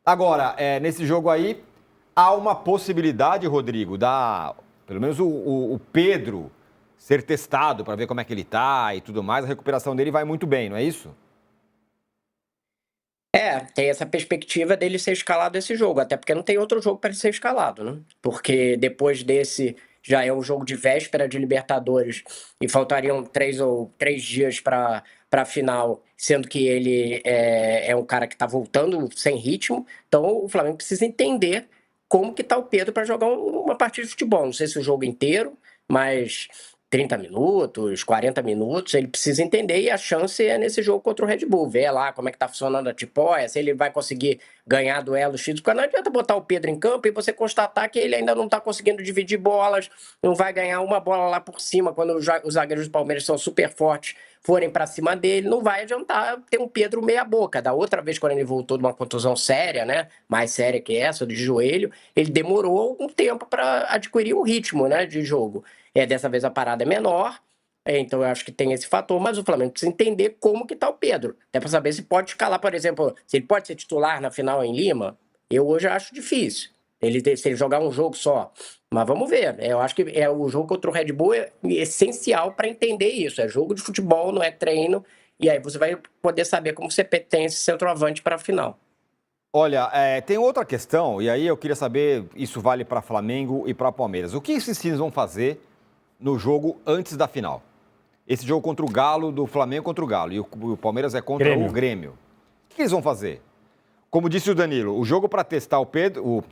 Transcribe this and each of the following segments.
Agora, nesse jogo aí, há uma possibilidade, Rodrigo, pelo menos o Pedro ser testado para ver como é que ele tá e tudo mais. A recuperação dele vai muito bem, não é isso? Tem essa perspectiva dele ser escalado esse jogo, até porque não tem outro jogo para ele ser escalado, né? Porque depois desse já é um jogo de véspera de Libertadores e faltariam 3 dias para a final, sendo que ele é um cara que está voltando sem ritmo, então o Flamengo precisa entender como que tá o Pedro para jogar uma partida de futebol. Não sei se o jogo inteiro, mas 30 minutos, 40 minutos, ele precisa entender e a chance é nesse jogo contra o Red Bull. Ver lá como é que tá funcionando a tipóia, se ele vai conseguir ganhar duelo X, porque não adianta botar o Pedro em campo e você constatar que ele ainda não tá conseguindo dividir bolas, não vai ganhar uma bola lá por cima quando os zagueiros do Palmeiras são super fortes, forem para cima dele, não vai adiantar ter um Pedro meia boca. Da outra vez, quando ele voltou de uma contusão séria, né, mais séria que essa, de joelho, ele demorou algum tempo para adquirir um ritmo, né, de jogo. Dessa vez a parada é menor, então eu acho que tem esse fator, mas o Flamengo precisa entender como que tá o Pedro. Até para saber se pode escalar, por exemplo, se ele pode ser titular na final em Lima, eu hoje acho difícil. Se ele jogar um jogo só. Mas vamos ver. Eu acho que o jogo contra o Red Bull é essencial para entender isso. É jogo de futebol, não é treino. E aí você vai poder saber como você tem esse centroavante para a final. Olha, tem outra questão, e aí eu queria saber, isso vale para Flamengo e para Palmeiras. O que esses times vão fazer no jogo antes da final? Esse jogo contra o Galo, do Flamengo contra o Galo, e o Palmeiras é contra o Grêmio. O que eles vão fazer? Como disse o Danilo, o jogo para testar o Pedro... o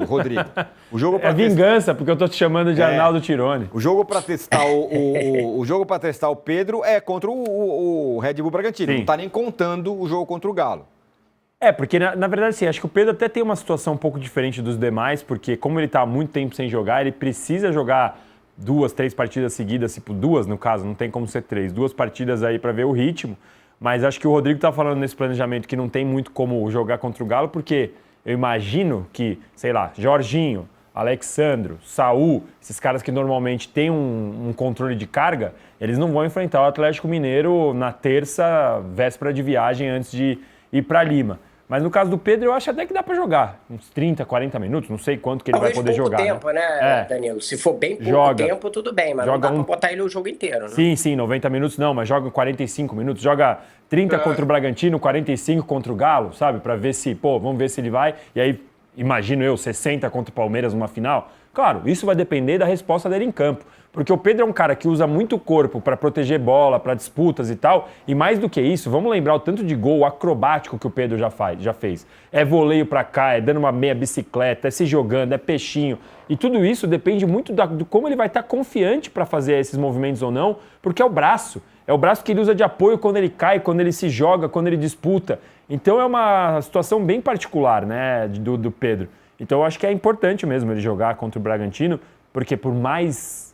Rodrigo. O jogo pra vingança, porque eu tô te chamando de Arnaldo Tironi. O jogo para testar o jogo para testar o Pedro é contra o Red Bull Bragantino. Sim. Não tá nem contando o jogo contra o Galo. Porque na verdade, sim, acho que o Pedro até tem uma situação um pouco diferente dos demais, porque como ele tá há muito tempo sem jogar, ele precisa jogar 2, 3 partidas seguidas, tipo 2 no caso, não tem como ser 3, 2 partidas aí para ver o ritmo. Mas acho que o Rodrigo tá falando nesse planejamento que não tem muito como jogar contra o Galo, porque eu imagino que, sei lá, Jorginho, Alexandro, Saul, esses caras que normalmente têm um controle de carga, eles não vão enfrentar o Atlético Mineiro na terça, véspera de viagem, antes de ir para Lima. Mas no caso do Pedro, eu acho até que dá para jogar. Uns 30, 40 minutos, não sei quanto que ele vai poder jogar. Tempo, né, Danilo? Se for bem pouco tempo, tudo bem, mas não dá para botar ele o jogo inteiro, né? Sim, 90 minutos não, mas joga 45 minutos, joga 30 contra o Bragantino, 45 contra o Galo, sabe? Para ver se, vamos ver se ele vai. E aí, imagino eu, 60 contra o Palmeiras numa final. Claro, isso vai depender da resposta dele em campo. Porque o Pedro é um cara que usa muito o corpo para proteger bola, para disputas e tal. E mais do que isso, vamos lembrar o tanto de gol acrobático que o Pedro já fez. É voleio para cá, é dando uma meia bicicleta, é se jogando, é peixinho. E tudo isso depende muito de como ele vai estar confiante para fazer esses movimentos ou não, porque é o braço. É o braço que ele usa de apoio quando ele cai, quando ele se joga, quando ele disputa. Então é uma situação bem particular, né, do Pedro. Então eu acho que é importante mesmo ele jogar contra o Bragantino, porque por mais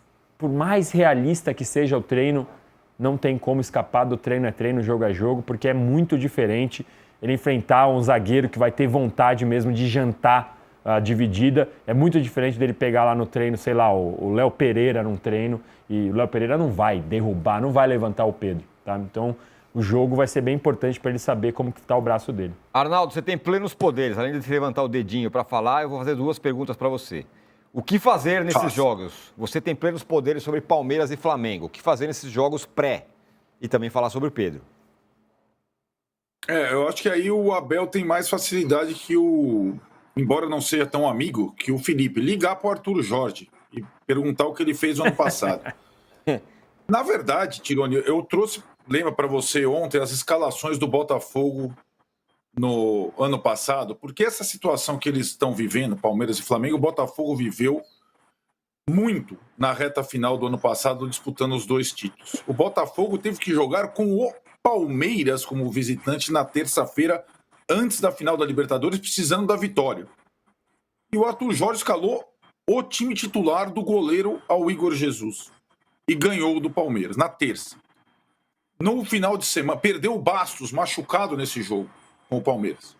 realista que seja o treino, não tem como escapar do treino é treino, jogo é jogo, porque é muito diferente ele enfrentar um zagueiro que vai ter vontade mesmo de jantar a dividida. É muito diferente dele pegar lá no treino, sei lá, o Léo Pereira num treino, e o Léo Pereira não vai derrubar, não vai levantar o Pedro, tá? Então o jogo vai ser bem importante para ele saber como que está o braço dele. Arnaldo, você tem plenos poderes. Além de levantar o dedinho para falar, eu vou fazer 2 perguntas para você. O que fazer nesses jogos? Você tem plenos poderes sobre Palmeiras e Flamengo. O que fazer nesses jogos pré? E também falar sobre o Pedro. Eu acho que aí o Abel tem mais facilidade que embora não seja tão amigo, que o Felipe. Ligar para o Arthur Jorge e perguntar o que ele fez no ano passado. Na verdade, Tironi, eu trouxe, lembra para você ontem, as escalações do Botafogo no ano passado, porque essa situação que eles estão vivendo, Palmeiras e Flamengo, o Botafogo viveu muito na reta final do ano passado, disputando os 2 títulos. O Botafogo teve que jogar com o Palmeiras como visitante na terça-feira, antes da final da Libertadores, precisando da vitória. E o Arthur Jorge escalou o time titular do goleiro ao Igor Jesus. E ganhou do Palmeiras, na terça. No final de semana, perdeu o Bastos, machucado nesse jogo, com o Palmeiras.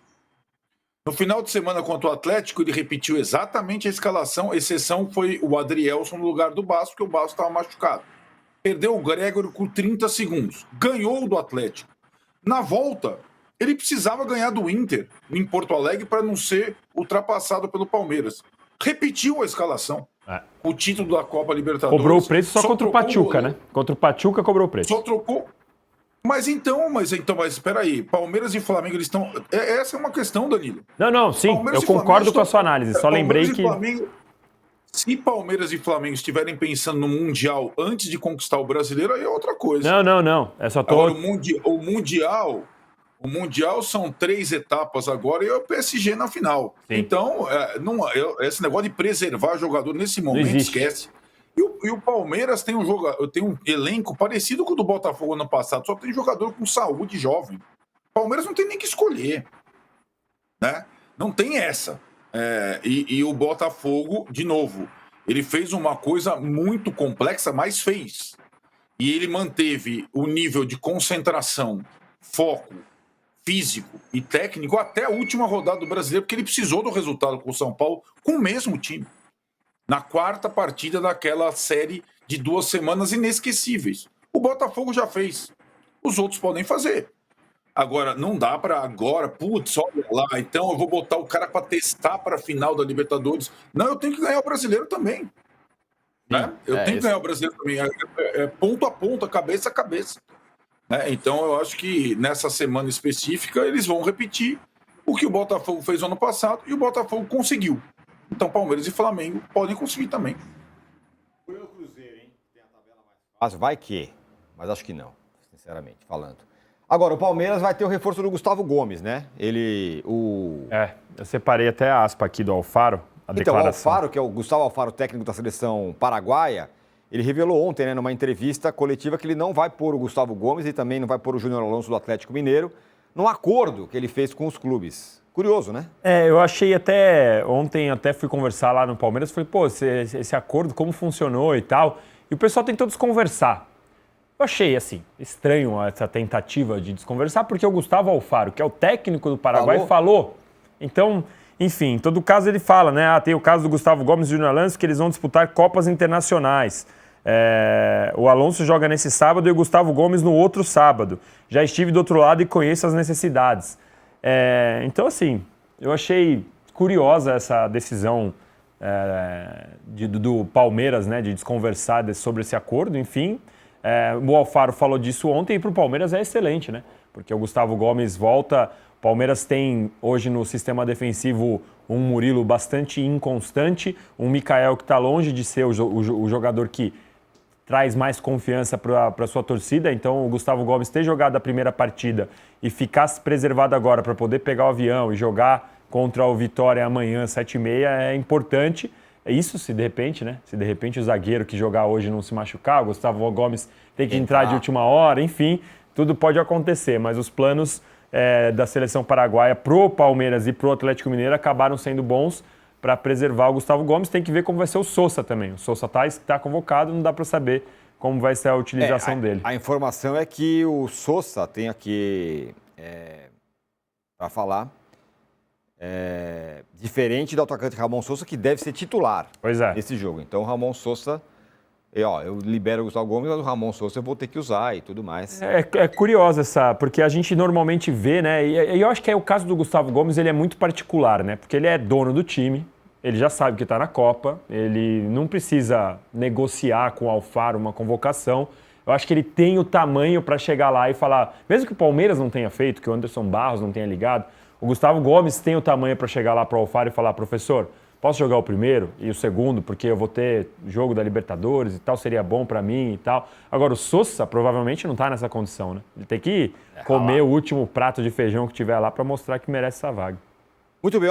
No final de semana contra o Atlético, ele repetiu exatamente a escalação, a exceção foi o Adrielson no lugar do Bastos, porque o Bastos estava machucado. Perdeu o Gregório com 30 segundos. Ganhou do Atlético. Na volta, Ele precisava ganhar do Inter em Porto Alegre para não ser ultrapassado pelo Palmeiras. Repetiu a escalação. O título da Copa Libertadores. Cobrou o preço só contra o Pachuca, né? Contra o Pachuca cobrou o preço. Só trocou. Mas espera aí. Palmeiras e Flamengo, eles estão... Essa é uma questão, Danilo. Não, sim. Eu concordo com a sua análise. Só lembrei que... Se Palmeiras e Flamengo estiverem pensando no Mundial antes de conquistar o Brasileiro, aí é outra coisa. Não. É só Agora, o Mundial são 3 etapas agora e é o PSG na final. Sim. Então, esse negócio de preservar jogador nesse momento, esquece. E o Palmeiras tem um elenco parecido com o do Botafogo ano passado, só tem jogador com saúde jovem. O Palmeiras não tem nem que escolher. Né? Não tem essa. E o Botafogo, de novo, ele fez uma coisa muito complexa, mas fez. E ele manteve o nível de concentração, foco, físico e técnico até a última rodada do Brasileiro, porque ele precisou do resultado com o São Paulo com o mesmo time. Na 4ª partida daquela série de 2 semanas inesquecíveis. O Botafogo já fez. Os outros podem fazer. Agora, não dá para agora, olha lá, então eu vou botar o cara para testar para a final da Libertadores. Não, eu tenho que ganhar o Brasileiro também. Né? Eu tenho que ganhar o Brasileiro também. Ponto a ponto, cabeça a cabeça. Né? Então, eu acho que nessa semana específica eles vão repetir o que o Botafogo fez ano passado e o Botafogo conseguiu. Então, Palmeiras e Flamengo podem conseguir também. Foi o Cruzeiro, hein? Tem a tabela mais fácil. Vai que, mas acho que não, sinceramente falando. Agora, o Palmeiras vai ter o reforço do Gustavo Gomes, né? Eu separei até a aspa aqui do Alfaro, a declaração. Então, o Alfaro, que é o Gustavo Alfaro, técnico da seleção paraguaia, ele revelou ontem, né, numa entrevista coletiva, que ele não vai pôr o Gustavo Gomes e também não vai pôr o Júnior Alonso do Atlético Mineiro, num acordo que ele fez com os clubes. Curioso, né? Eu achei ontem fui conversar lá no Palmeiras, falei, esse acordo, como funcionou e tal, e o pessoal tentou desconversar. Eu achei, assim, estranho essa tentativa de desconversar, porque o Gustavo Alfaro, que é o técnico do Paraguai, falou. Então, enfim, em todo caso ele fala, né? Tem o caso do Gustavo Gomes e Júnior Alonso, que eles vão disputar Copas Internacionais. O Alonso joga nesse sábado e o Gustavo Gomes no outro sábado. Já estive do outro lado e conheço as necessidades. Então, assim, eu achei curiosa essa decisão do Palmeiras, né? De desconversar sobre esse acordo, enfim... o Alfaro falou disso ontem e para o Palmeiras é excelente, né? Porque o Gustavo Gomes volta. O Palmeiras tem hoje no sistema defensivo um Murilo bastante inconstante, um Mikael que está longe de ser o jogador que traz mais confiança para a sua torcida. Então o Gustavo Gomes ter jogado a primeira partida e ficar preservado agora para poder pegar o avião e jogar contra o Vitória amanhã, 7h30, é importante. Isso se de repente, né? Se de repente o zagueiro que jogar hoje não se machucar, o Gustavo Gomes tem que entrar de última hora, enfim, tudo pode acontecer. Mas os planos da seleção paraguaia pro Palmeiras e pro Atlético Mineiro acabaram sendo bons para preservar o Gustavo Gomes. Tem que ver como vai ser o Sousa também. O Sousa tá convocado, não dá para saber como vai ser a utilização dele. A informação é que o Sousa tem aqui para falar... diferente do atacante Ramon Sousa, que deve ser titular nesse jogo. Então, o Ramon Sousa, eu libero o Gustavo Gomes, mas o Ramon Sousa eu vou ter que usar e tudo mais. É curiosa porque a gente normalmente vê, né? E eu acho que o caso do Gustavo Gomes, ele é muito particular, né? Porque ele é dono do time, ele já sabe que está na Copa, ele não precisa negociar com o Alfaro uma convocação. Eu acho que ele tem o tamanho para chegar lá e falar, mesmo que o Palmeiras não tenha feito, que o Anderson Barros não tenha ligado, o Gustavo Gomes tem o tamanho para chegar lá para o Alfaro e falar, professor, posso jogar o primeiro e o segundo, porque eu vou ter jogo da Libertadores e tal, seria bom para mim e tal. Agora, o Sousa provavelmente não está nessa condição, né? Ele tem que comer o último prato de feijão que tiver lá para mostrar que merece essa vaga. Muito bem.